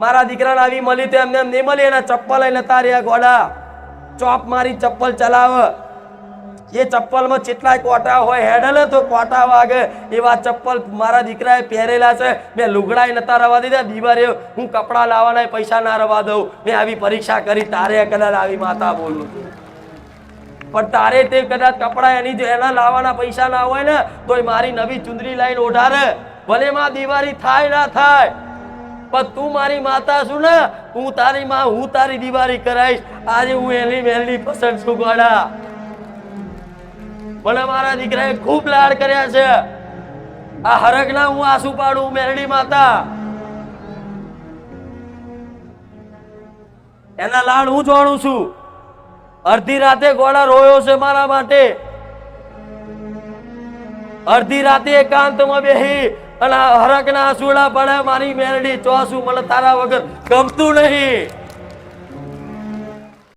મારા દીકરાને આવી મળી તો એમને એમ નહીં મળી, એના ચપ્પલ લઈને તાર્યા ગોડા ચોપ મારી ચપ્પલ ચલાવ. એ ચપ્પલમાં કેટલાય કોટા હોય, હેડલે તો કોટા વાગે એવા ચપ્પલ મારા દીકરાએ પહેરેલા છે. મેં લુગડાય નતા રવા દીધા, દિવારે હું કપડા લાવવાના પૈસા ના રવા દઉં. મેં આવી પરીક્ષા કરી, તારે કદાચ આવી માતા બોલું પણ તારે તે કદાચ કપડા એના લાવવાના પૈસા ના હોય ને તોય મારી નવી ચુંદડી લઈને ઓઢારે, ભલે માં દિવાળી થાય ના થાય, પણ તું મારી માતા છું ને, હું તારી માં, હું તારી દિવાળી કરાઈશ. આજે હું એની મહેલની પસંદ છું ગોડા. મને મારા દીકરાએ ખૂબ લાડ કર્યા છે. આ હરકના હું આંસુ પાડું મેરડી માતા, એના લાડ હું જાણું છું. અડધી રાતે ગોળા રોયો છે મારા માટે, અડધી રાતે એકાંતમાં બેહી અને હરકના આંસુડા પડે. મારી મેરડી ચોસું, મને તારા વગર ગમતું નહીં.